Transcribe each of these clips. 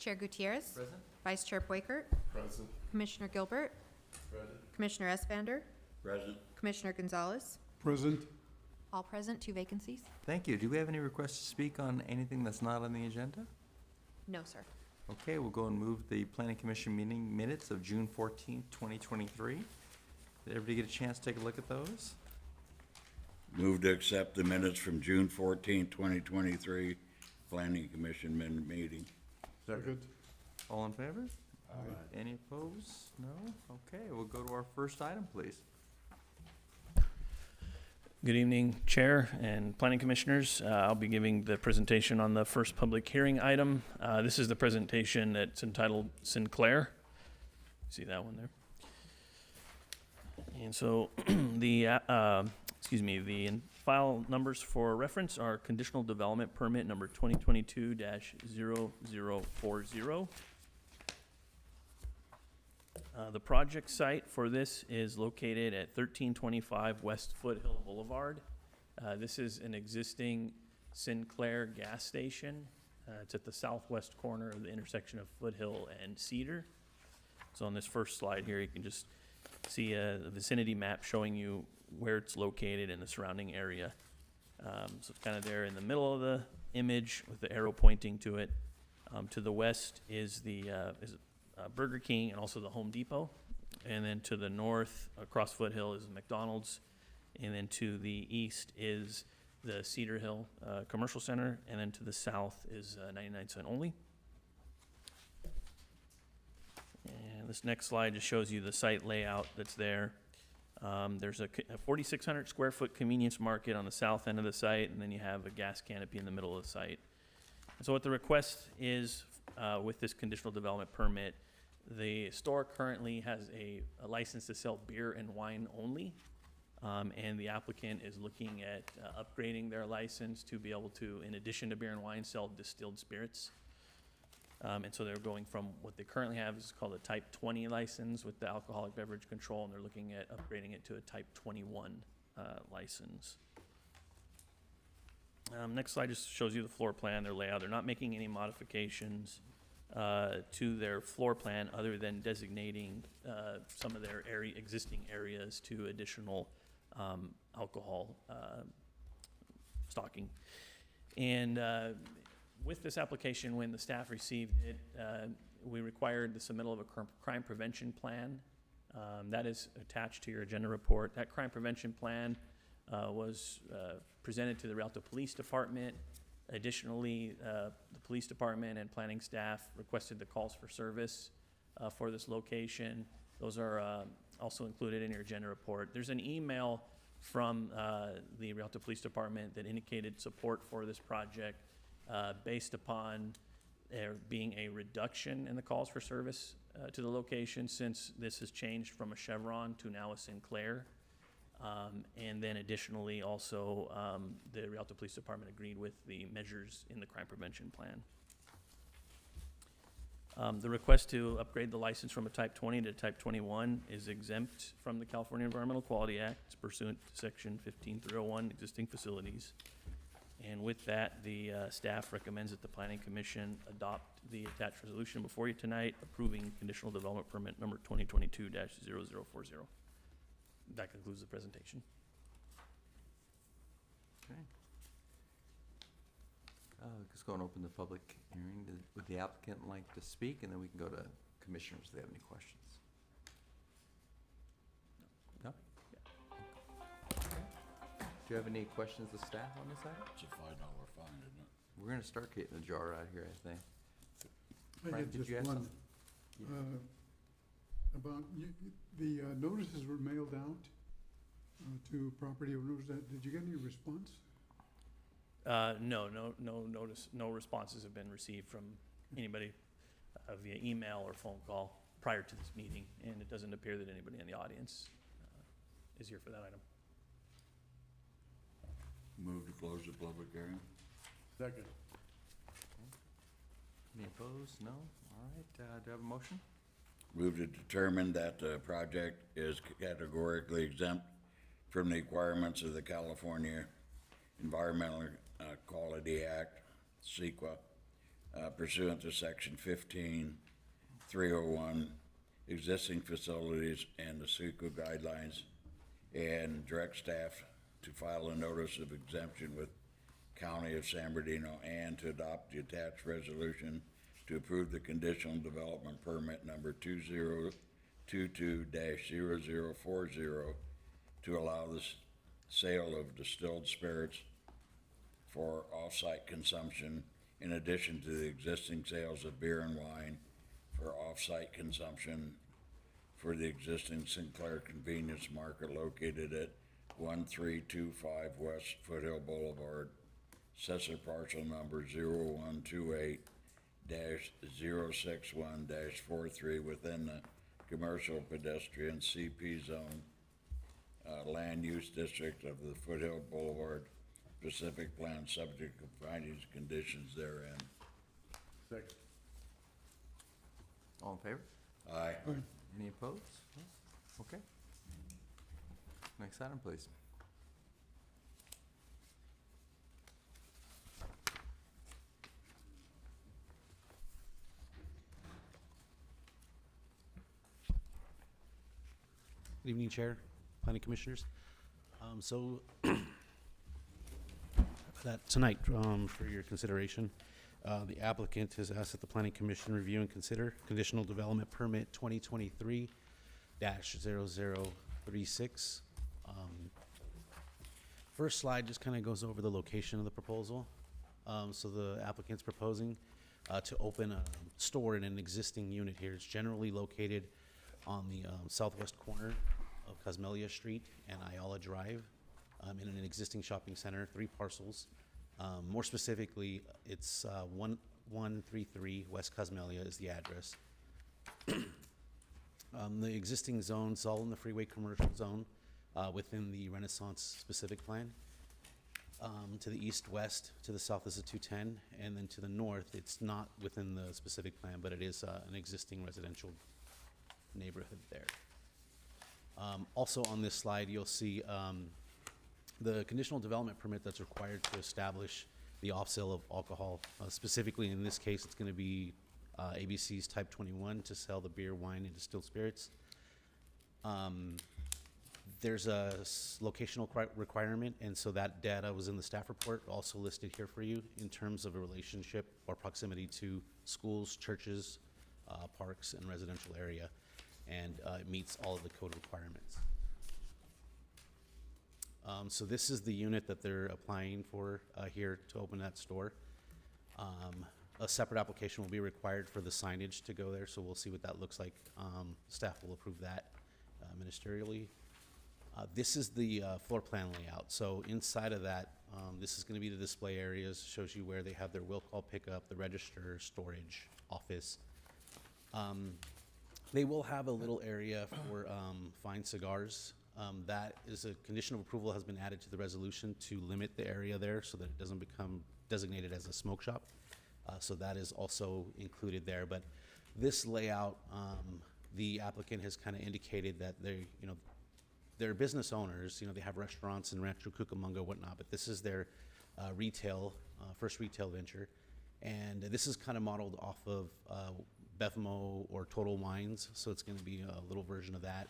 Chair Gutierrez. Present. Vice Chair Boykert. Present. Commissioner Gilbert. Present. Commissioner Espander. Present. Commissioner Gonzalez. Present. All present, 2 vacancies. Thank you. Do we have any requests to speak on anything that's not on the agenda? No, sir. Okay, we'll go and move the Planning Commission meeting minutes of June 14th, 2023. Did everybody get a chance to take a look at those? Move to accept the minutes from June 14, 2023, Planning Commission meeting. Second. All in favor? Aye. Any opposed? No? Okay, we'll go to our first item, please. Good evening, Chair and Planning Commissioners. I'll be giving the presentation on the first public hearing item. This is the presentation that's entitled Sinclair. See that one there? And so the, the file numbers for reference are conditional development permit number 2022-0040. The project site for this is located at 1325 West Foothill Boulevard. This is an existing Sinclair gas station. It's at the southwest corner of the intersection of Foothill and Cedar. So on this first slide here, you can just see a vicinity map showing you where it's located in the surrounding area. So it's kind of there in the middle of the image with the arrow pointing to it. To the west is the Burger King and also the Home Depot. And then to the north, across Foothill, is McDonald's. And then to the east is the Cedar Hill Commercial Center. And then to the south is 99 Cent Only. And this next slide just shows you the site layout that's there. There's a 4,600 square foot convenience market on the south end of the site, and then you have a gas canopy in the middle of the site. And so what the request is with this conditional development permit, the store currently has a license to sell beer and wine only, and the applicant is looking at upgrading their license to be able to, in addition to beer and wine, sell distilled spirits. And so they're going from what they currently have is called a Type 20 license with the alcoholic beverage control, and they're looking at upgrading it to a Type 21 license. Next slide just shows you the floor plan, their layout. They're not making any modifications to their floor plan other than designating some of their existing areas to additional alcohol stocking. And with this application, when the staff received it, we required the submittal of a crime prevention plan. That is attached to your agenda report. That crime prevention plan was presented to the Rialto Police Department. Additionally, the police department and planning staff requested the calls for service for this location. Those are also included in your agenda report. There's an email from the Rialto Police Department that indicated support for this project based upon there being a reduction in the calls for service to the location since this has changed from a Chevron to now a Sinclair. And then additionally, also, the Rialto Police Department agreed with the measures in the crime prevention plan. The request to upgrade the license from a Type 20 to Type 21 is exempt from the California Environmental Quality Act. It's pursuant to Section 15301, existing facilities. And with that, the staff recommends that the Planning Commission adopt the attached resolution before you tonight, approving conditional development permit number 2022-0040. That concludes the presentation. Okay. Let's go and open the public hearing. Would the applicant like to speak? And then we can go to commissioners if they have any questions. No? Do you have any questions of staff on this item? It's a $5 fine, isn't it? We're gonna start getting the jar out here, I think. I Frank, have did just you have one. something? About, the notices were mailed out to property owners. Did you get any response? No notice, no responses have been received from anybody via email or phone call prior to this meeting, and it doesn't appear that anybody in the audience is here for that item. Move to close the public hearing. Second. Any opposed? No? All right, do I have a motion? Move to determine that the project is categorically exempt from the requirements of the California Environmental Quality Act, CEQA, pursuant to section 15-301, existing facilities and the SEQA guidelines, and direct staff to file a notice of exemption with County of San Bernardino and to adopt the attached resolution to approve the conditional development permit number 2022-0040 to allow the sale of distilled spirits for off-site consumption in addition to the existing sales of beer and wine for off-site consumption for the existing Sinclair Convenience Market located at 1325 West Foothill Boulevard, Assessor parcel number 0128-061-43 within the commercial pedestrian CP zone, land use district of the Foothill Boulevard specific plan subject to findings and conditions therein. Second. All in favor? Aye. Any opposed? No? Okay. Next item, please. Good evening, Chair, Planning Commissioners. So that tonight, for your consideration, the applicant has asked that the Planning Commission review and consider conditional development permit 2023-0036. First slide just kind of goes over the location of the proposal. So the applicant's proposing to open a store in an existing unit here. It's generally located on the southwest corner of Cosmelia Street and Ayala Drive, in an existing shopping center, 3 parcels. More specifically, it's 1133 West Cosmelia is the address. The existing zone's all in the freeway commercial zone within the Renaissance specific plan. To the east-west, to the south is a 210, and then to the north, it's not within the specific plan, but it is an existing residential neighborhood there. Also on this slide, you'll see the conditional development permit that's required to establish the off-sale of alcohol. Specifically, in this case, it's going to be ABC's Type 21 to sell the beer, wine, and distilled spirits. There's a locational requirement, and so that data was in the staff report, also listed here for you in terms of a relationship or proximity to schools, churches, parks, and residential area, and it meets all of the code requirements. So this is the unit that they're applying for here to open that store. A separate application will be required for the signage to go there, so we'll see what that looks like. Staff will approve that ministerially. This is the floor plan layout. So inside of that, this is going to be the display areas, shows you where they have their will call pickup, the register, storage, office. They will have a little area for fine cigars. That is a condition of approval has been added to the resolution to limit the area there so that it doesn't become designated as a smoke shop. So that is also included there. But this layout, the applicant has kind of indicated that they, they're business owners. They have restaurants in Rancho Cucamonga, whatnot. But this is their retail, first retail venture, and this is kind of modeled off of Bevmo or Total Wines. So it's going to be a little version of that.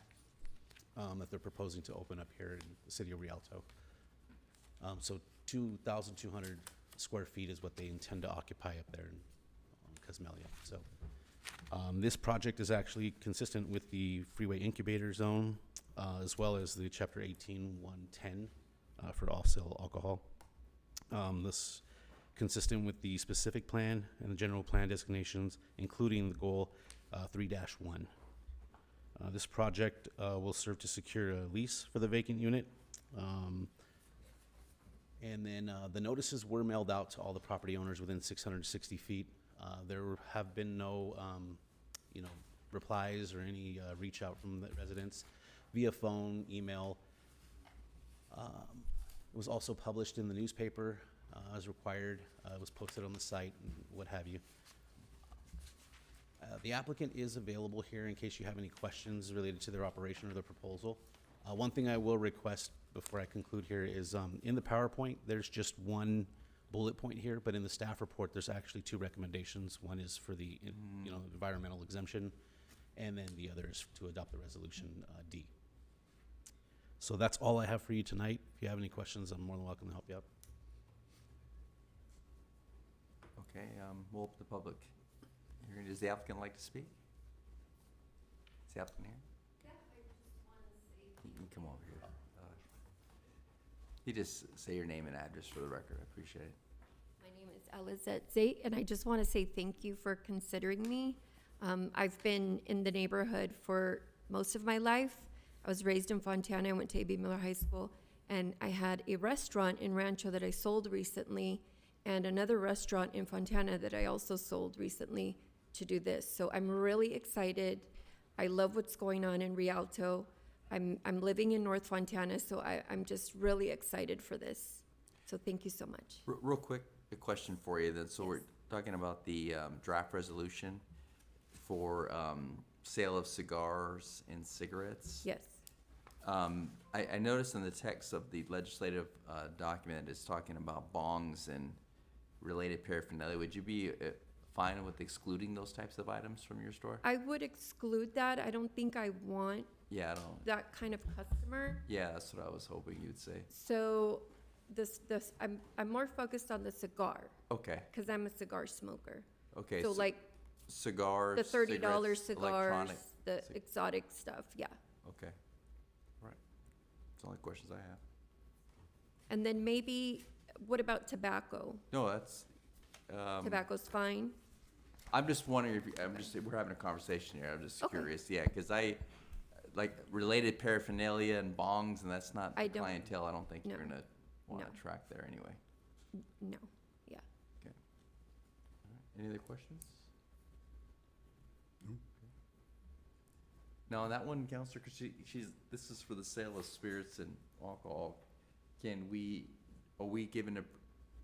That they're proposing to open up here in the city of Rialto. So 2,200 square feet is what they intend to occupy up there in Cosmelia. So this project is actually consistent with the freeway incubator zone, as well as the Chapter 18-110 for off-sale alcohol. This consistent with the specific plan and the general plan designations, including the goal 3-1. This project will serve to secure a lease for the vacant unit. And then the notices were mailed out to all the property owners within 660 feet. There have been no, replies or any reach out from the residents via phone, email. It was also published in the newspaper as required. It was posted on the site and what have you. The applicant is available here in case you have any questions related to their operation or their proposal. One thing I will request before I conclude here is in the PowerPoint, there's just one bullet point here, but in the staff report, there's actually two recommendations. One is for the, environmental exemption, and then the other is to adopt the resolution, D. So that's all I have for you tonight. If you have any questions, I'm more than welcome to help you out. Okay, we'll open the public hearing. Does the applicant like to speak? Is the applicant here? Yeah, I just want to say. You can come over here. You just say your name and address for the record. I appreciate it. My name is Elizabeth Zate, and I just want to say thank you for considering me. I've been in the neighborhood for most of my life. I was raised in Fontana. I went to A.B. Miller High School, and I had a restaurant in Rancho that I sold recently, and another restaurant in Fontana that I also sold recently to do this. So I'm really excited. I love what's going on in Rialto. I'm living in North Fontana, so I'm just really excited for this. So thank you so much. Real quick, a question for you then. So we're talking about the draft resolution for sale of cigars and cigarettes. Yes. I noticed in the text of the legislative document, it's talking about bongs and related paraphernalia. Would you be fine with excluding those types of items from your store? I would exclude that. I don't think I want Yeah, I don't. that kind of customer. Yeah, that's what I was hoping you'd say. So I'm more focused on the cigar Okay, because I'm a cigar smoker. okay. So like cigars, the $30 cigarettes, cigars, electronic the cig- exotic stuff, yeah. Okay, all right. That's the only questions I have. And then maybe, what about tobacco? No, that's. Tobacco's fine? I'm just wondering if we're having a conversation here. I'm just Okay. curious. Yeah, because like related paraphernalia and bongs, and that's not I the don't- clientele. I don't think you're no, gonna want to no. attract there anyway. No, yeah. Okay. All right. Any other questions? No. Now, on that one, Counselor, because this is for the sale of spirits and alcohol. Are we given a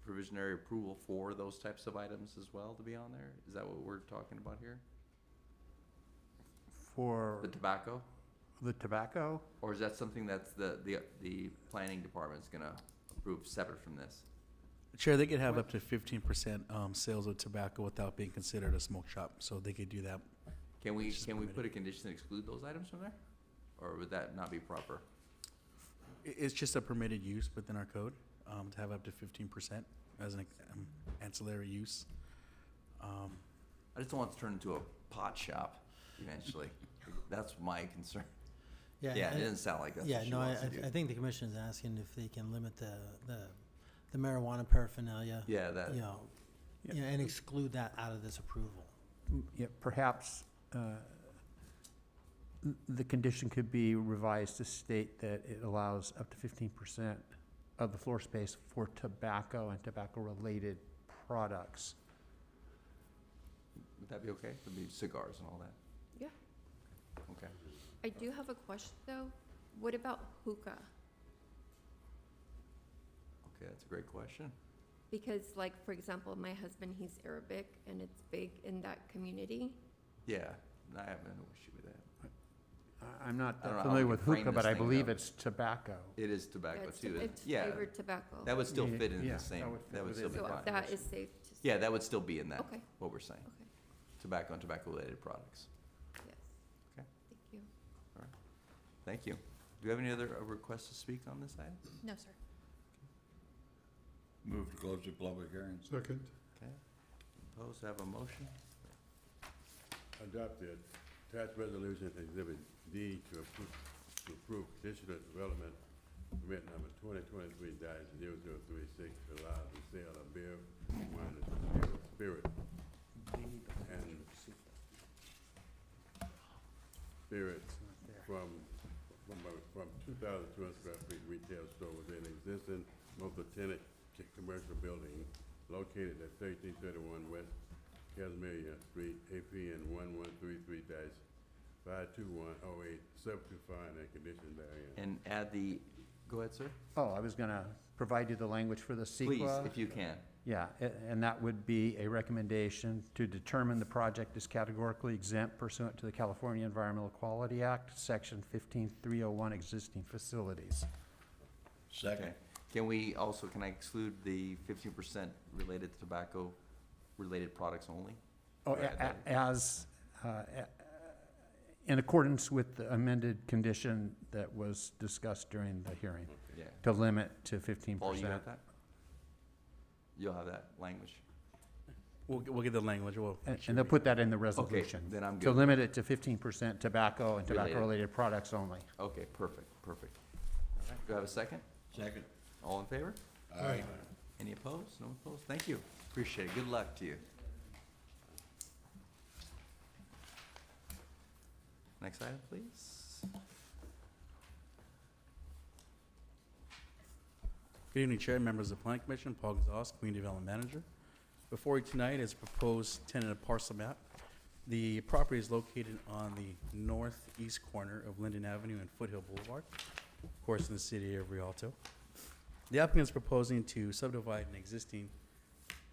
provisionary approval for those types of items as well to be on there? Is that what we're talking about here? For The tobacco? the tobacco, Or is that something that's the planning department's gonna approve separate from this? Chair, they could have up to 15% sales of tobacco without being considered a smoke shop, so they could do that. Can we Which is put a permitted. condition to exclude those items from there? Or would that not be proper? It's just a permitted use within our code to have up to 15% as an ancillary use. I just don't want it to turn into a pot shop eventually. That's my concern. Yeah, it doesn't sound like that's Yeah, what she no, wants to do. I think the commission is asking if they can limit the marijuana paraphernalia. Yeah, that, You know, Yeah. and exclude that out of this approval. yeah, perhaps the condition could be revised to state that it allows up to 15% of the floor space for tobacco and tobacco-related products. would that be okay? It'd be cigars and all that? Yeah. Okay. I do have a question though. What about hookah? Okay, that's a great question. Because like, for example, my husband, he's Arabic and it's big in that community. Yeah, I have no issue with that. I'm not I don't know that how familiar we with can frame hookah, but this I thing, believe though. it's tobacco. It is tobacco It's- too. It's Yeah, flavored tobacco. that would still fit in Yeah, the same, that would fit that would still be within So fine. that is safe to say? Yeah, that would still be in that, Okay, what we're saying. okay, Tobacco and tobacco-related products. yes. Okay. Thank you. Thank you. Do you have any other requests to speak on this item? No, sir. Move to close the public hearing. Second, Okay. Opposed, have a motion? Adopt the attached resolution exhibit D to approve conditional development permit number 2023-0036 to allow the sale of beer, wine, and spirit, and spirits from 2,200 square feet retail store within existing multi-tenant commercial building located at 1331 West Casimir Street, APN 1133-52108, subject to fine and condition therein. And add go ahead, sir. Oh, I was gonna provide you the language for the CEQA. Please, if you can. Yeah, and that would be a recommendation to determine the project is categorically exempt pursuant to the California Environmental Quality Act, Section 15301, existing facilities. Second. Okay. Can we also, can I exclude the 15% related to tobacco-related products only? Oh, Right, that- as, in accordance with the amended condition that was discussed during the hearing, Yeah. to limit to 15%. Paul, you got that? You'll have that language? We'll get the language, we'll. make sure And they'll we- put that in the resolution. then I'm To good. limit it to 15% tobacco and Related. tobacco-related products only. Okay, perfect. All right, do I have a second? Second. All in favor? Aye. Any opposed? No opposed? Thank you. Appreciate it. Good luck to you. Next item, please. Good evening, Chair, members of the Planning Commission, Paul Gonzalez, Community Development Manager. Before you tonight is proposed tentative parcel map. The property is located on the northeast corner of Linden Avenue and Foothill Boulevard, of course, in the city of Rialto. The applicant is proposing to subdivide an existing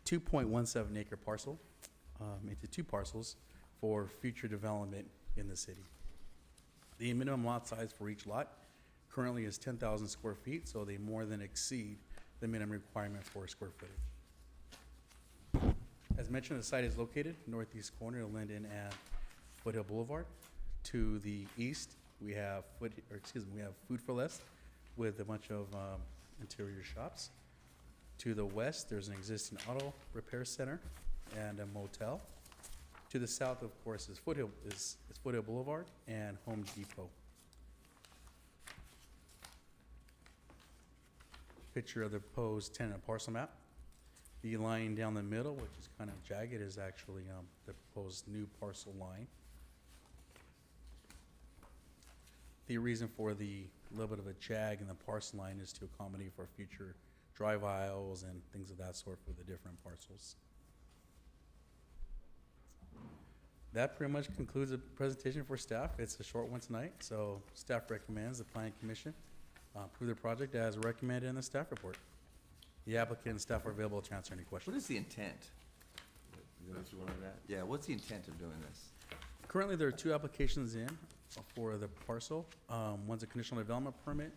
2.17 acre parcel into 2 parcels for future development in the city. The minimum lot size for each lot currently is 10,000 square feet, so they more than exceed the minimum requirement for square footage. As mentioned, the site is located northeast corner of Linden and Foothill Boulevard. To the east, we have Food for Less with a bunch of interior shops. To the west, there's an existing auto repair center and a motel. To the south, of course, is Foothill Boulevard and Home Depot. Picture of the proposed tenant parcel map. The line down the middle, which is kind of jagged, is actually the proposed new parcel line. The reason for the little bit of a jag in the parcel line is to accommodate for future drive aisles and things of that sort for the different parcels. That pretty much concludes the presentation for staff. It's a short one tonight, so staff recommends the Planning Commission approve the project as recommended in the staff report. The applicant and staff are available to answer any What questions. is the intent? That's one of that. Yeah, what's the intent of doing this? Currently, there are 2 applications in for the parcel. One's a conditional development permit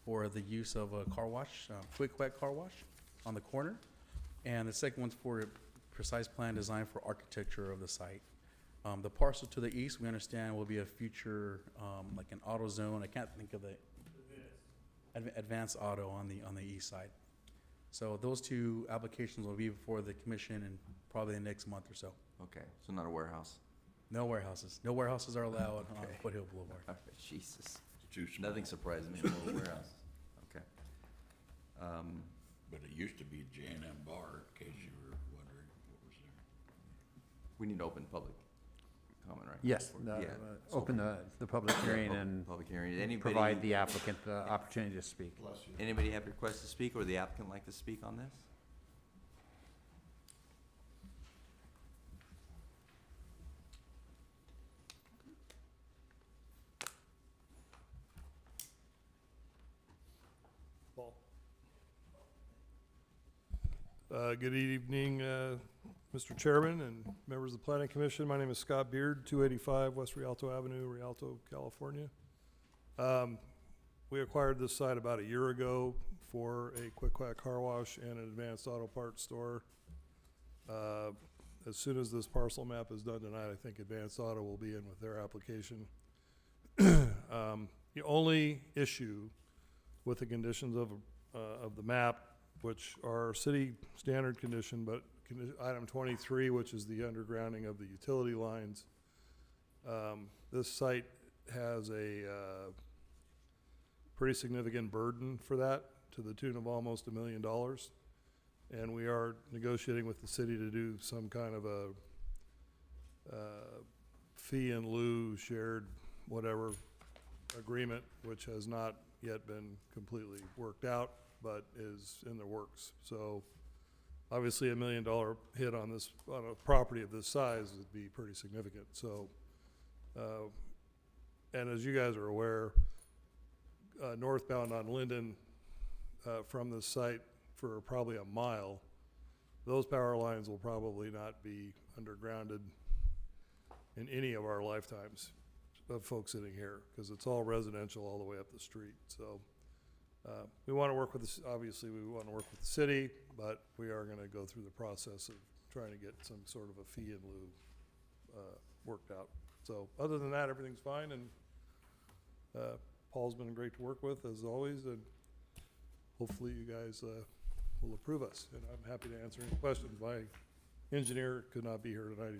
for the use of a car wash, quick wet car wash on the corner. And the second one's for a precise plan design for architecture of the site. The parcel to the east, we understand, will be a future, like an auto zone. I can't think of the advanced auto on the east side. So those 2 applications will be before the commission in probably the next month or so. Okay, so not a warehouse. No warehouses. No warehouses are allowed on Okay. Foothill Boulevard. All right, Jesus. Too small. Nothing surprises me more than a warehouse. Okay. But it used to be J&M Bar, in case you were wondering what was there. We need to open public comment, right? Yes, Yeah. open the public hearing and Public hearing. provide Anybody, the applicant the opportunity to speak. anybody have requests to speak, or the applicant like to speak on this? Paul. Good evening, Mr. Chairman and members of the Planning Commission. My name is Scott Beard, 285 West Rialto Avenue, Rialto, California. We acquired this site about a year ago for a quick quack car wash and an advanced auto parts store. As soon as this parcel map is done tonight, I think Advanced Auto will be in with their application. The only issue with the conditions of the map, which are city standard condition, but item 23, which is the undergrounding of the utility lines. This site has a pretty significant burden for that, to the tune of almost $1 million. And we are negotiating with the city to do some kind of a fee in lieu, shared whatever agreement, which has not yet been completely worked out, but is in the works. So obviously $1 million hit on this, on a property of this size would be pretty significant. So, and as you guys are aware, northbound on Linden, from this site for probably a mile, those power lines will probably not be undergrounded in any of our lifetimes of folks sitting here, because it's all residential all the way up the street. So We want to work with this, obviously, we want to work with the city, but we are going to go through the process of trying to get some sort of a fee in lieu worked out. So other than that, everything's fine, and Paul's been great to work with, as always, and hopefully you guys will approve us, and I'm happy to answer any questions. My engineer could not be here tonight.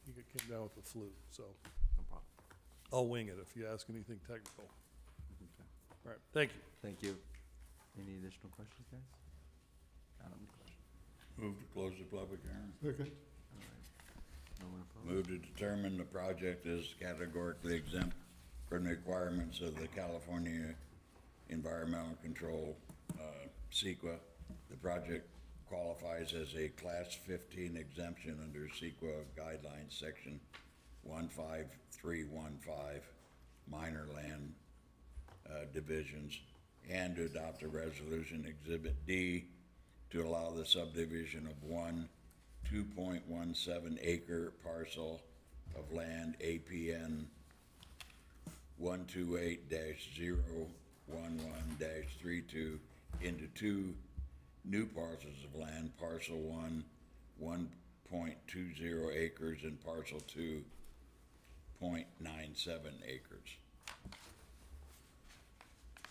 He came down with the flu, so No problem. I'll wing it if you ask anything technical. Okay. All right, thank you. Thank you. Any additional questions, guys? I don't have any questions. Move to close the public hearing. Second. All right. No one opposed? Move to determine the project is categorically exempt from the requirements of the California Environmental Control, CEQA. The project qualifies as a Class 15 exemption under CEQA Guidelines, Section 15315, minor land divisions, and to adopt a resolution, Exhibit D, to allow the subdivision of one 2.17 acre parcel of land, APN 128-011-32, into two new parcels of land, parcel 1, 1.20 acres, and parcel 2, 0.97 acres.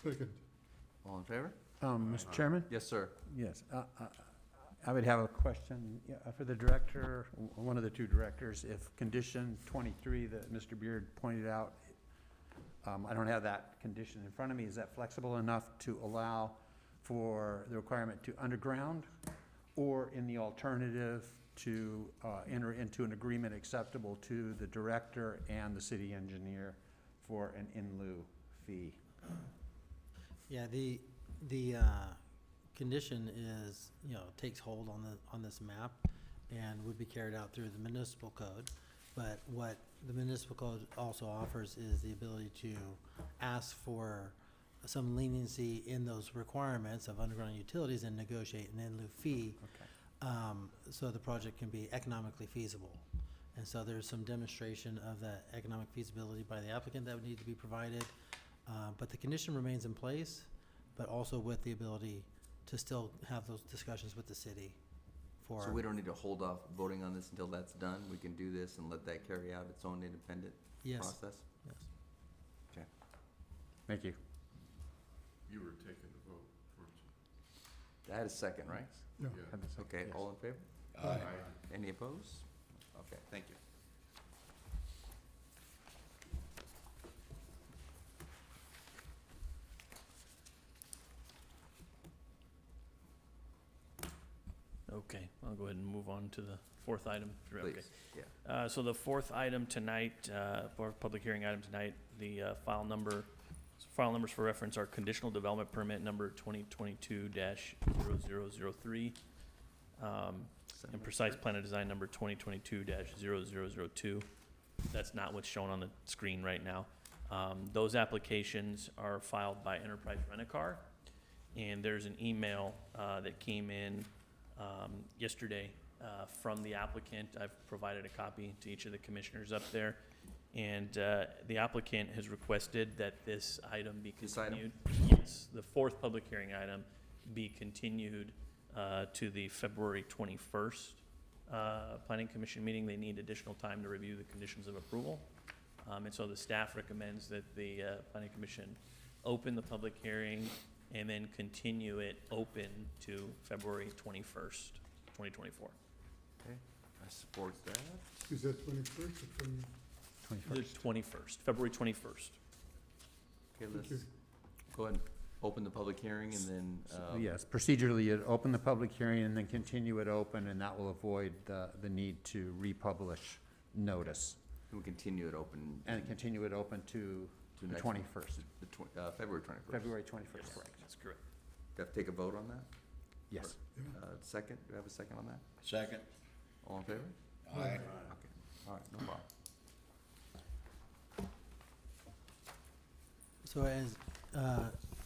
Second. All in favor? Mr. Chairman? Yes, sir. Yes, I would have a question for the director, one of the two directors. If condition 23 that Mr. Beard pointed out, I don't have that condition in front of me. Is that flexible enough to allow for the requirement to underground, or in the alternative to enter into an agreement acceptable to the director and the city engineer for an in lieu fee? Yeah, the condition is, takes hold on this map and would be carried out through the municipal code. But what the municipal code also offers is the ability to ask for some leniency in those requirements of underground utilities and negotiate an in lieu fee. Okay. So the project can be economically feasible. And so there's some demonstration of that economic feasibility by the applicant that would need to be provided. But the condition remains in place, but also with the ability to still have those discussions with the city for. So we don't need to hold off voting on this until that's done? We can do this and let that carry out its own independent Yes. process? Yes. Okay. Thank you. You were taking the vote, weren't you? That is second, right? Yeah. Yeah. Have a second, Okay, yes. all in favor? Aye. Any opposed? Okay, thank you. Okay, I'll go ahead and move on to the fourth item. Okay. Please, yeah. So the fourth item tonight, for public hearing item tonight, the file numbers for reference are conditional development permit number 2022-0003, and precise plan of design number 2022-0002. That's not what's shown on the screen right now. Those applications are filed by Enterprise Rent-A-Car, and there's an email that came in yesterday from the applicant. I've provided a copy to each of the commissioners up there. And the applicant has requested that this item be This item? continued. Yes, the fourth public hearing item be continued to the February 21st Planning Commission meeting. They need additional time to review the conditions of approval. And so the staff recommends that the Planning Commission open the public hearing and then continue it open to February 21st, 2024. Okay, I support that. Is that 21st or 20? The 21st, February 21st. Okay, let's you. go ahead and open the public hearing and then, Yes, procedurally, you'd open the public hearing and then continue it open, and that will avoid the need to republish notice. we'll continue it open. And continue it open to the next 21st, February 21st. February 21st, correct. That's correct. Do I have to take a vote on that? Yes. Second, do I have a second on that? Second? All in favor? Aye. Okay, all right, no problem.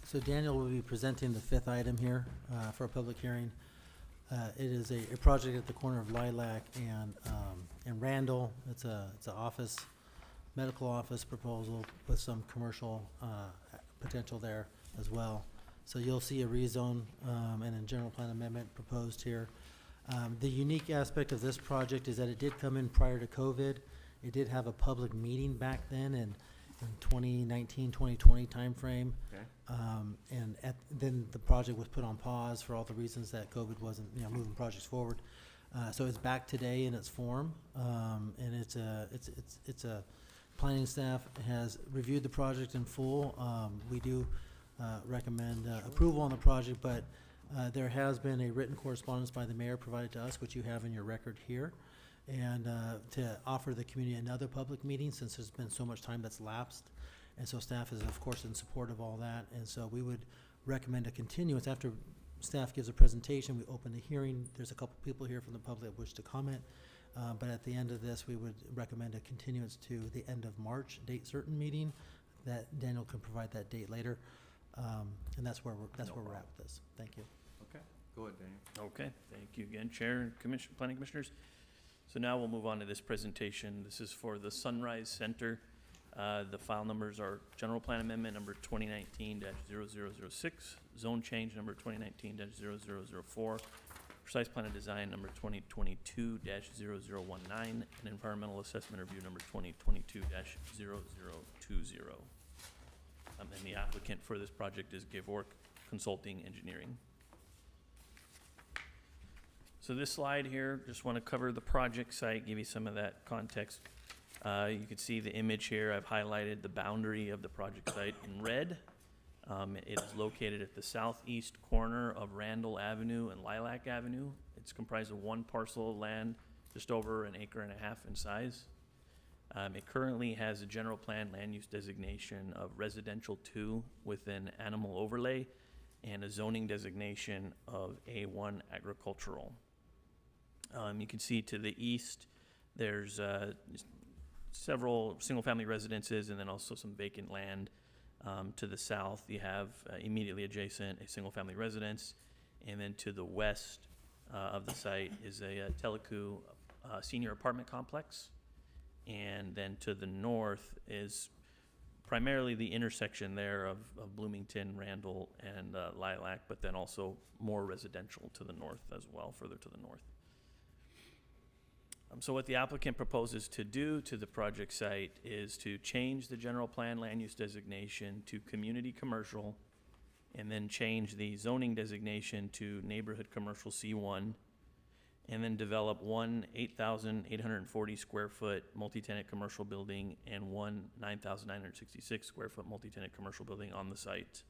So Daniel will be presenting the fifth item here for a public hearing. It is a project at the corner of Lilac and Randall. It's a medical office proposal with some commercial potential there as well. So you'll see a rezone and a general plan amendment proposed here. The unique aspect of this project is that it did come in prior to COVID. It did have a public meeting back then in 2019, 2020 timeframe. Okay. Then the project was put on pause for all the reasons that COVID wasn't, moving projects forward. So it's back today in its form, and it's a planning staff has reviewed the project in full. We do recommend approval on the project, but there has been a written correspondence by the mayor provided to us, which you have in your record here, and to offer the community another public meeting since there's been so much time that's lapsed. And so staff is, of course, in support of all that. And so we would recommend a continuance. After staff gives a presentation, we open the hearing. There's a couple people here from the public that wish to comment. But at the end of this, we would recommend a continuance to the end of March, date certain meeting. That Daniel can provide that date later. And that's where we're at with this. Thank you. Okay, go ahead, Daniel. Okay, thank you again, Chair and Planning Commissioners. So now we'll move on to this presentation. This is for the Sunrise Center. The file numbers are General Plan Amendment number 2019-0006, Zone Change number 2019-0004, Precise Plan of Design number 2022-0019, and Environmental Assessment Review number 2022-0020. And the applicant for this project is Gavork Consulting Engineering. So this slide here, just want to cover the project site, give you some of that context. You can see the image here. I've highlighted the boundary of the project site in red. It is located at the southeast corner of Randall Avenue and Lilac Avenue. It's comprised of one parcel of land, just over 1.5 acres in size. It currently has a general plan land use designation of residential 2 with an animal overlay and a zoning designation of A1 agricultural. You can see to the east, there's several single-family residences and then also some vacant land. To the south, you have immediately adjacent a single-family residence, and then to the west of the site is a Telecu senior apartment complex, and then to the north is primarily the intersection there of Bloomington, Randall, and Lilac, but then also more residential to the north as well, further to the north. So what the applicant proposes to do to the project site is to change the general plan land use designation to community commercial, and then change the zoning designation to neighborhood commercial C1, and then develop one 8,840 square foot multi-tenant commercial building and one 9,966 square foot multi-tenant commercial building on the site.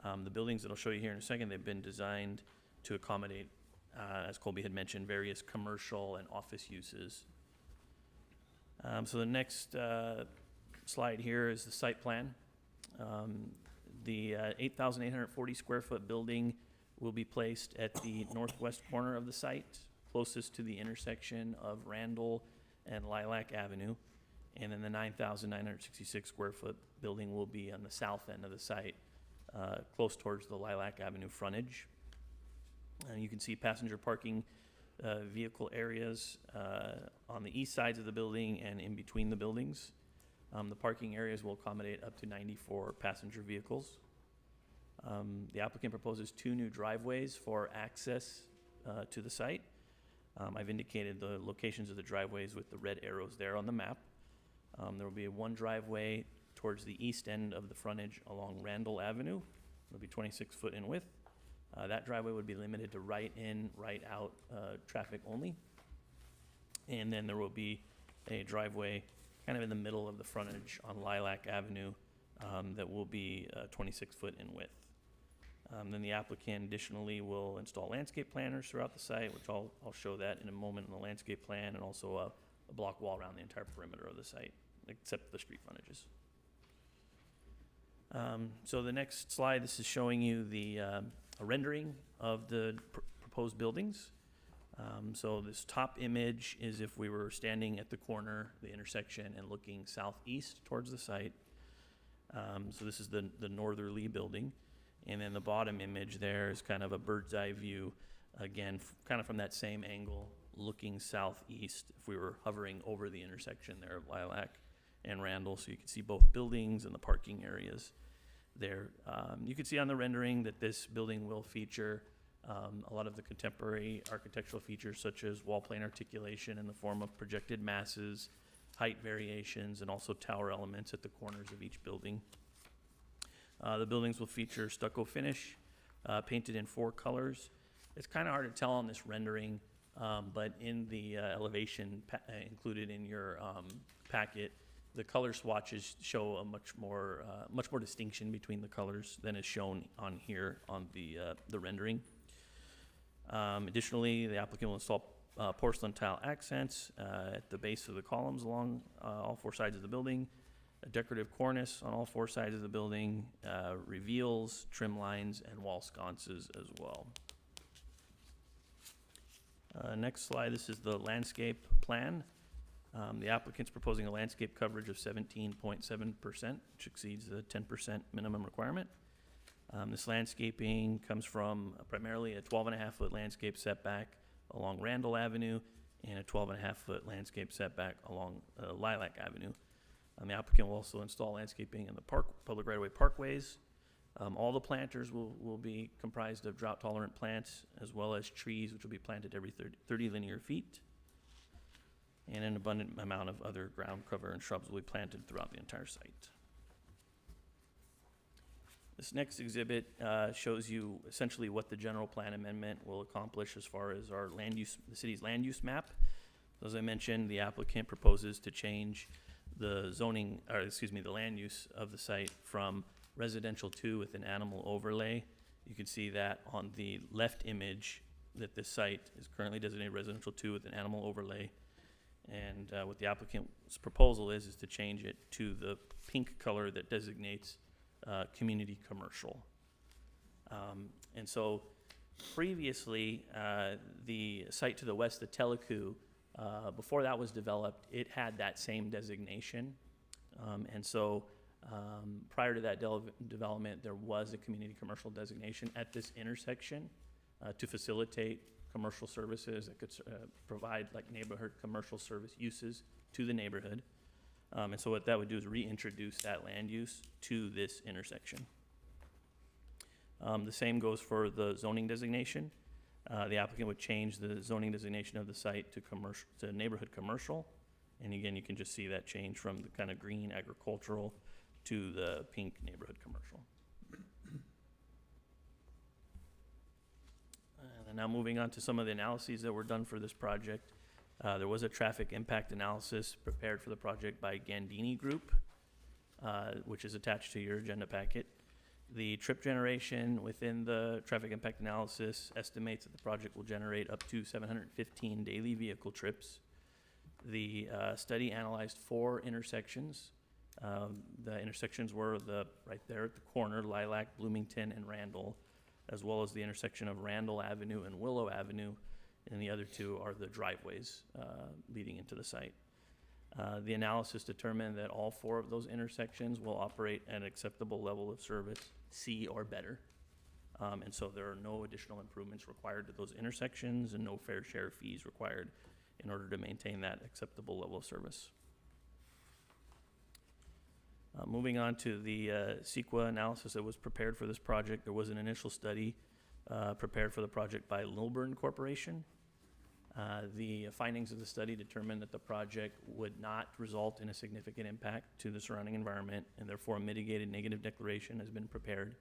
The buildings that I'll show you here in a second, they've been designed to accommodate, as Colby had mentioned, various commercial and office uses. So the next slide here is the site plan. The 8,840 square foot building will be placed at the northwest corner of the site, closest to the intersection of Randall and Lilac Avenue. And then the 9,966 square foot building will be on the south end of the site, close towards the Lilac Avenue frontage. You can see passenger parking vehicle areas on the east sides of the building and in between the buildings. The parking areas will accommodate up to 94 passenger vehicles. The applicant proposes 2 new driveways for access to the site. I've indicated the locations of the driveways with the red arrows there on the map. There will be one driveway towards the east end of the frontage along Randall Avenue. It'll be 26 foot in width. That driveway would be limited to right in, right out traffic only. And then there will be a driveway kind of in the middle of the frontage on Lilac Avenue that will be 26 foot in width. Then the applicant additionally will install landscape planters throughout the site, which I'll show that in a moment in the landscape plan, and also a block wall around the entire perimeter of the site, except the street frontages. So the next slide, this is showing you a rendering of the proposed buildings. So this top image is if we were standing at the corner, the intersection, and looking southeast towards the site. So this is the northerly building. And then the bottom image there is kind of a bird's eye view, again, kind of from that same angle, looking southeast if we were hovering over the intersection there of Lilac and Randall. So you can see both buildings and the parking areas. there. You can see on the rendering that this building will feature a lot of the contemporary architectural features such as wall plane articulation in the form of projected masses, height variations, and also tower elements at the corners of each building. The buildings will feature stucco finish, painted in 4 colors. It's kind of hard to tell on this rendering, but in the elevation included in your packet, the color swatches show a much more distinction between the colors than is shown on here on the rendering. Additionally, the applicant will install porcelain tile accents at the base of the columns along all 4 sides of the building, a decorative cornice on all 4 sides of the building, reveals, trim lines, and wall sconces as well. Next slide, this is the landscape plan. The applicant's proposing a landscape coverage of 17.7%, which exceeds the 10% minimum requirement. This landscaping comes from primarily a 12.5-foot landscape setback along Randall Avenue and a 12.5-foot landscape setback along Lilac Avenue. The applicant will also install landscaping in the public right-of-way parkways. All the planters will be comprised of drought-tolerant plants, as well as trees, which will be planted every 30 linear feet. And an abundant amount of other ground cover and shrubs will be planted throughout the entire site. This next exhibit shows you essentially what the general plan amendment will accomplish as far as our land use, the city's land use map. As I mentioned, the applicant proposes to change the zoning, or excuse me, the land use of the site from residential 2 with an animal overlay. You can see that on the left image that this site is currently designated residential 2 with an animal overlay. And what the applicant's proposal is to change it to the pink color that designates community commercial. And so previously, the site to the west, the Teleku, before that was developed, it had that same designation. And so prior to that development, there was a community commercial designation at this intersection to facilitate commercial services that could provide like neighborhood commercial service uses to the neighborhood. And so what that would do is reintroduce that land use to this intersection. The same goes for the zoning designation. The applicant would change the zoning designation of the site to neighborhood commercial. And again, you can just see that change from the kind of green agricultural to the pink neighborhood commercial. And now moving on to some of the analyses that were done for this project. There was a traffic impact analysis prepared for the project by Gandini Group, which is attached to your agenda packet. The trip generation within the traffic impact analysis estimates that the project will generate up to 715 daily vehicle trips. The study analyzed 4 intersections. The intersections were right there at the corner, Lilac, Bloomington, and Randall, as well as the intersection of Randall Avenue and Willow Avenue, and the other 2 are the driveways leading into the site. The analysis determined that all 4 of those intersections will operate at an acceptable level of service, C or better. And so there are no additional improvements required to those intersections and no fair share fees required in order to maintain that acceptable level of service. Moving on to the CEQA analysis that was prepared for this project, there was an initial study prepared for the project by Lilburn Corporation. The findings of the study determined that the project would not result in a significant impact to the surrounding environment, and therefore a mitigated negative declaration has been prepared.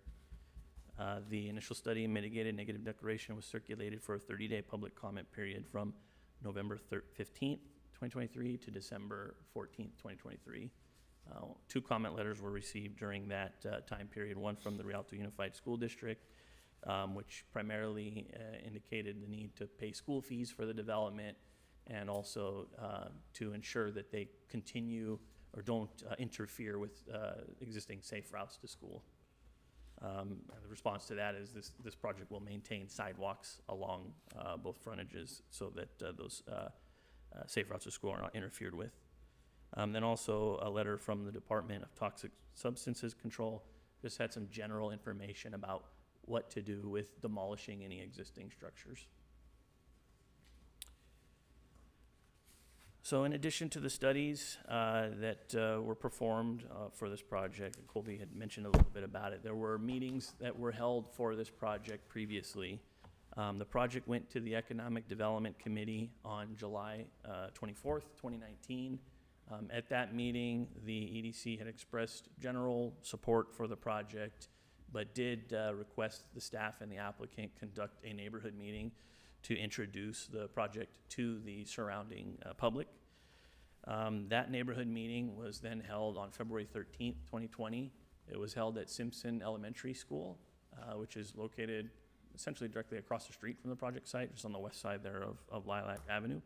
The initial study and mitigated negative declaration was circulated for a 30-day public comment period from November 15th, 2023 to December 14th, 2023. 2 comment letters were received during that time period, one from the Rialto Unified School District, which primarily indicated the need to pay school fees for the development and also to ensure that they continue or don't interfere with existing safe routes to school. The response to that is this project will maintain sidewalks along both frontages so that those safe routes to school are not interfered with. Then also a letter from the Department of Toxic Substances Control just had some general information about what to do with demolishing any existing structures. So in addition to the studies that were performed for this project, and Colby had mentioned a little bit about it, there were meetings that were held for this project previously. The project went to the Economic Development Committee on July 24th, 2019. At that meeting, the EDC had expressed general support for the project, but did request the staff and the applicant conduct a neighborhood meeting to introduce the project to the surrounding public. That neighborhood meeting was then held on February 13th, 2020. It was held at Simpson Elementary School, which is located essentially directly across the street from the project site, just on the west side there of Lilac Avenue.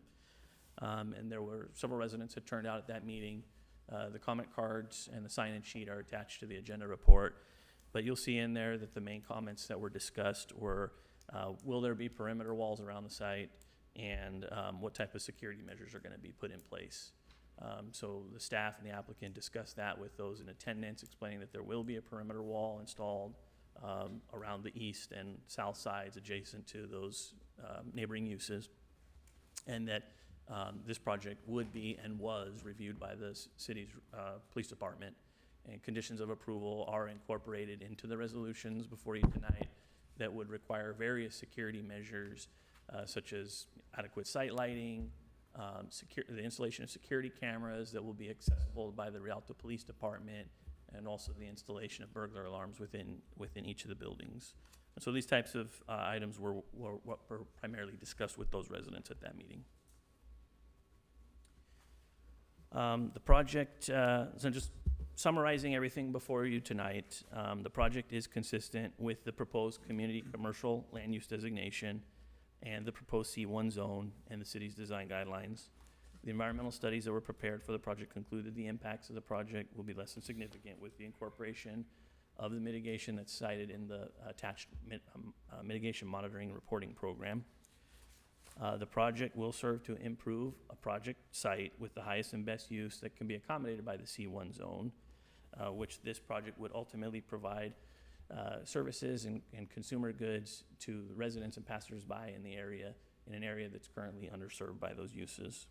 And there were several residents that turned out at that meeting. The comment cards and the sign-in sheet are attached to the agenda report. But you'll see in there that the main comments that were discussed were, will there be perimeter walls around the site, and what type of security measures are going to be put in place. So the staff and the applicant discussed that with those in attendance, explaining that there will be a perimeter wall installed around the east and south sides adjacent to those neighboring uses, and that this project would be and was reviewed by the city's police department, and conditions of approval are incorporated into the resolutions before you tonight that would require various security measures such as adequate site lighting, the installation of security cameras that will be accessible by the Rialto Police Department, and also the installation of burglar alarms within each of the buildings. And so these types of items were what were primarily discussed with those residents at that meeting. The project, so just summarizing everything before you tonight, the project is consistent with the proposed community commercial land use designation and the proposed C1 zone and the city's design guidelines. The environmental studies that were prepared for the project concluded the impacts of the project will be less than significant with the incorporation of the mitigation that's cited in the attached mitigation monitoring and reporting program. The project will serve to improve a project site with the highest and best use that can be accommodated by the C1 zone, which this project would ultimately provide services and consumer goods to the residents and passersby in the area, in an area that's currently underserved by those uses.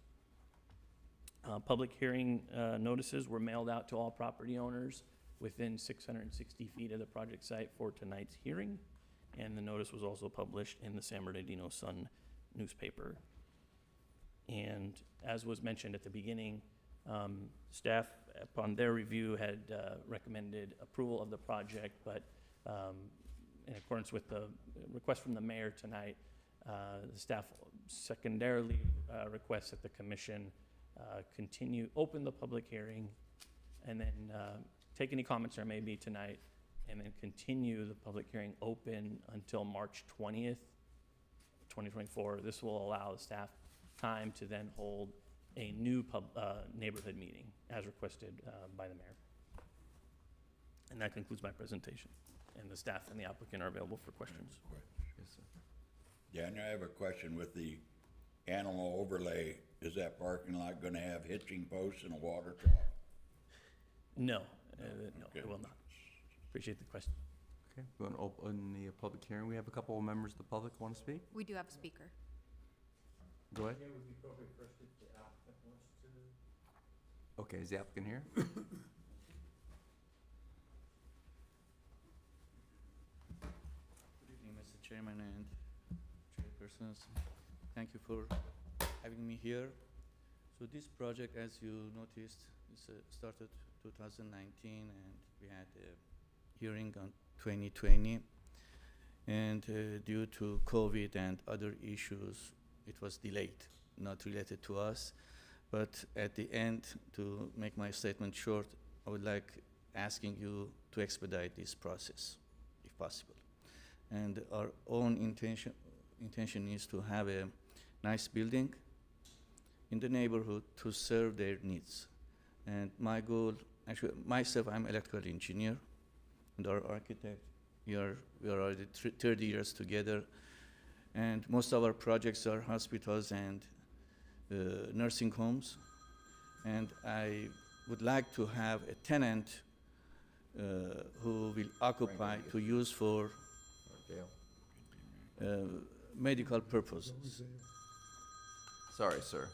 Public hearing notices were mailed out to all property owners within 660 feet of the project site for tonight's hearing, and the notice was also published in the San Bernardino Sun newspaper. And as was mentioned at the beginning, staff, upon their review, had recommended approval of the project, but in accordance with the request from the mayor tonight, the staff secondarily requests that the commission open the public hearing, and then take any comments there may be tonight, and then continue the public hearing open until March 20th, 2024. This will allow the staff time to then hold a new neighborhood meeting as requested by the mayor. And that concludes my presentation. And the staff and the applicant are available for questions. Yes, sir. Daniel, I have a question with the animal overlay. Is that parking lot gonna have hitching posts and a water trough? No, no, Okay. it will not. Appreciate the question. Okay, we want to open the public hearing. We have a couple of members of the public want to speak. We do have a speaker. Go ahead. Okay, is the applicant here? Good evening, Mr. Chairman and chairpersons. Thank you for having me here. So this project, as you noticed, is started 2019, and we had a hearing on 2020. And due to COVID and other issues, it was delayed, not related to us. But at the end, to make my statement short, I would like asking you to expedite this process, if possible. And our own intention is to have a nice building in the neighborhood to serve their needs. And my goal, actually, myself, I'm electrical engineer, and our architect, we are already 30 years together, and most of our projects are hospitals and nursing homes. And I would like to have a tenant who will occupy to use for medical purposes. Sorry, sir.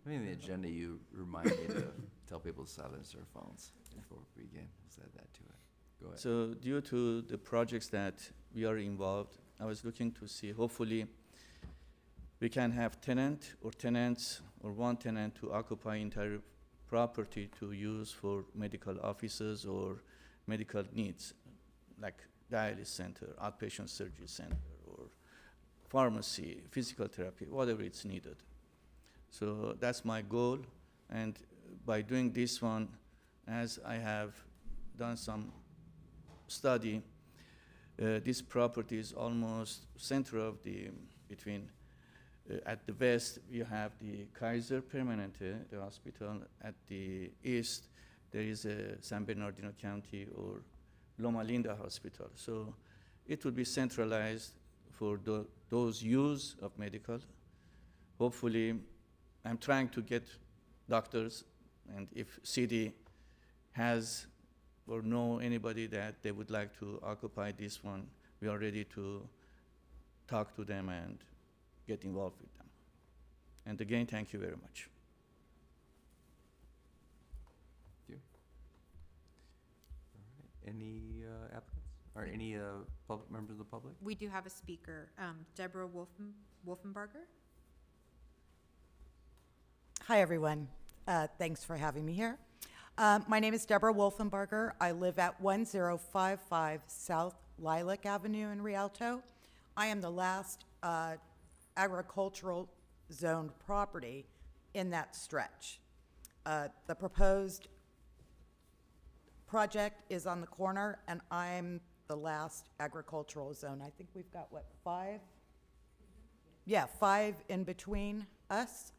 Maybe in the agenda, you remind me to tell people to silence their phones before we begin. Just add that to it. Go ahead. So due to the projects that we are involved, I was looking to see, hopefully, we can have tenants or one tenant to occupy entire property to use for medical offices or medical needs, like dialysis center, outpatient surgery center, or pharmacy, physical therapy, whatever it's needed. So that's my goal, and by doing this one, as I have done some study, this property is almost center of the, between, at the west, you have the Kaiser Permanente, the hospital. At the east, there is a San Bernardino County or Loma Linda Hospital. So it will be centralized for those use of medical. Hopefully, I'm trying to get doctors, and if city has or know anybody that they would like to occupy this one, we are ready to talk to them and get involved with them. And again, thank you very much. Thank you. All right. Any applicants or any public members of the public? We do have a speaker, Deborah Wolfenbarger. Hi, everyone. Thanks for having me here. My name is Deborah Wolfenbarger. I live at 1055 South Lilac Avenue in Rialto. I am the last agricultural zoned property in that stretch. The proposed project is on the corner, and I'm the last agricultural zone. I think we've got, what, 5? Yeah, 5 in between us.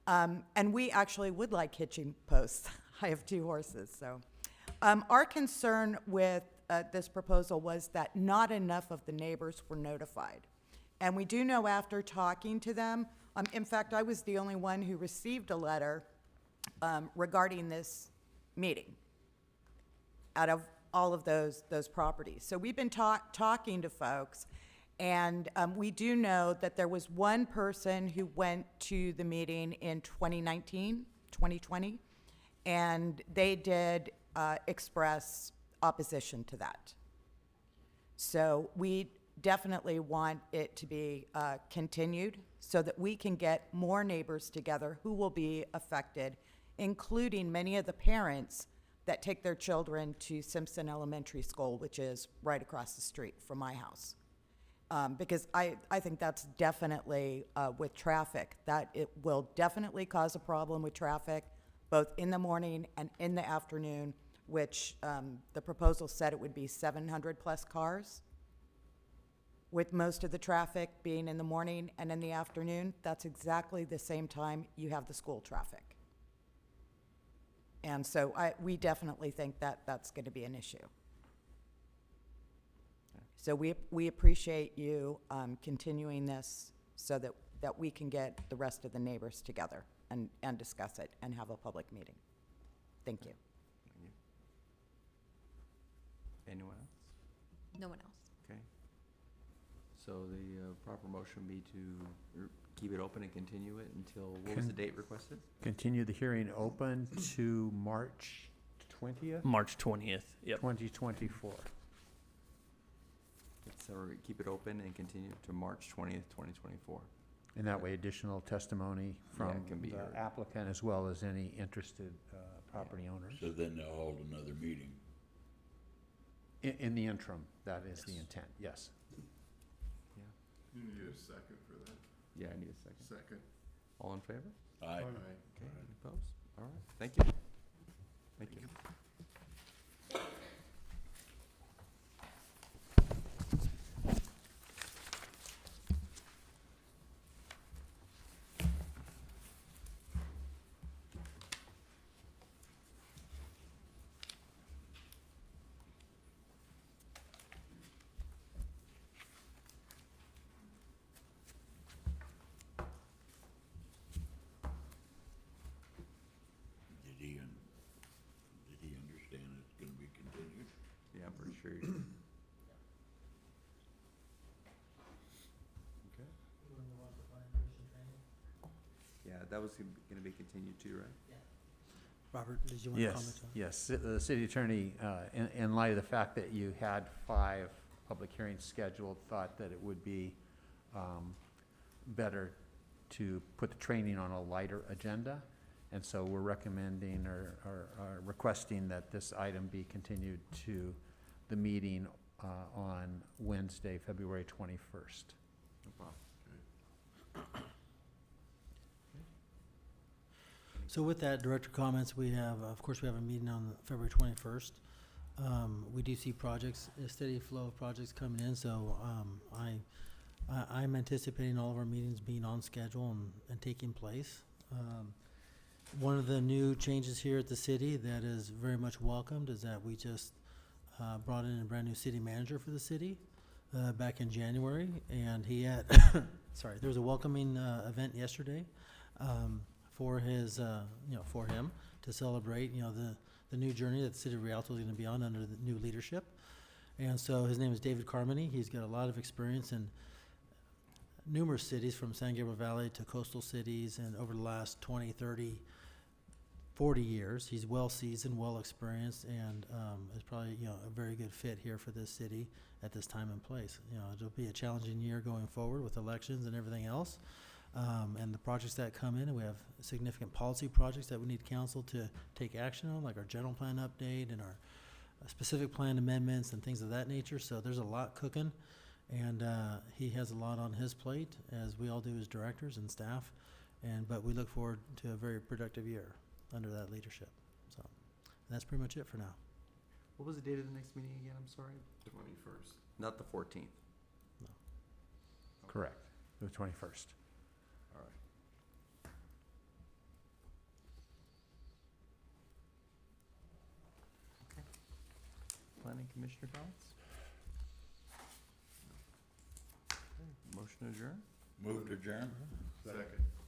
And we actually would like hitching posts. I have 2 horses, so. Our concern with this proposal was that not enough of the neighbors were notified. And we do know after talking to them, in fact, I was the only one who received a letter regarding this meeting out of all of those properties. So we've been talking to folks, and we do know that there was one person who went to the meeting in 2020, and they did express opposition to that. So we definitely want it to be continued so that we can get more neighbors together who will be affected, including many of the parents that take their children to Simpson Elementary School, which is right across the street from my house. Because I think that's definitely, with traffic, that it will definitely cause a problem with traffic, both in the morning and in the afternoon, which the proposal said it would be 700 plus cars, with most of the traffic being in the morning and in the afternoon. That's exactly the same time you have the school traffic. And so we definitely think that that's going to be an issue. So we appreciate you continuing this so that we can get the rest of the neighbors together and discuss it and have a public meeting. Thank you. Thank you. Anyone else? No one else. Okay. So the proper motion would be to keep it open and continue it until, what was the date requested? Continue the hearing open to March 20th, March 20th, yep. 2024. So we keep it open and continue to March 20th, 2024. And that way additional testimony from can be the heard. applicant as well as any interested property owners. So then they'll hold another meeting. In the interim, that is the intent, yes. Yeah. You need a second for that? Yeah, I need a second. Second. All in favor? Aye. Okay, any opposed? All right, thank you. Thank you. Did he understand it's gonna be continued? Yeah, I'm pretty sure you. Okay. Yeah, that was gonna be continued too, right? Robert, did you want to comment Yes, on? yes. The city attorney, in light of the fact that you had 5 public hearings scheduled, thought that it would be better to put the training on a lighter agenda. And so we're recommending or requesting that this item be continued to the meeting on Wednesday, February 21st. No problem. So with that, director comments, we have, of course, we have a meeting on February 21st. We do see projects, a steady flow of projects coming in, so I'm anticipating all of our meetings being on schedule and taking place. One of the new changes here at the city that is very much welcomed is that we just brought in a brand-new city manager for the city back in January, and he had, sorry, there was a welcoming event yesterday for his, for him to celebrate, the new journey that the city of Rialto is going to be on under the new leadership. And so his name is David Carmody. He's got a lot of experience in numerous cities, from San Gabriel Valley to coastal cities, and over the last 20, 30, 40 years. He's well seasoned, well experienced, and is probably, a very good fit here for this city at this time and place. It'll be a challenging year going forward with elections and everything else. And the projects that come in, and we have significant policy projects that we need council to take action on, like our general plan update and our specific plan amendments and things of that nature. So there's a lot cooking, and he has a lot on his plate, as we all do as directors and staff. But we look forward to a very productive year under that leadership. So that's pretty much it for now. What was the date of the next meeting again? I'm sorry? 21st. Not the 14th. No. Correct, the 21st. All right. Okay. Planning Commissioner comments? Okay, motion to adjourn? Move to adjourn? Second.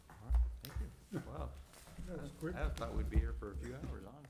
All right, thank you. Wow. That was quick. I thought we'd be here for a few hours on.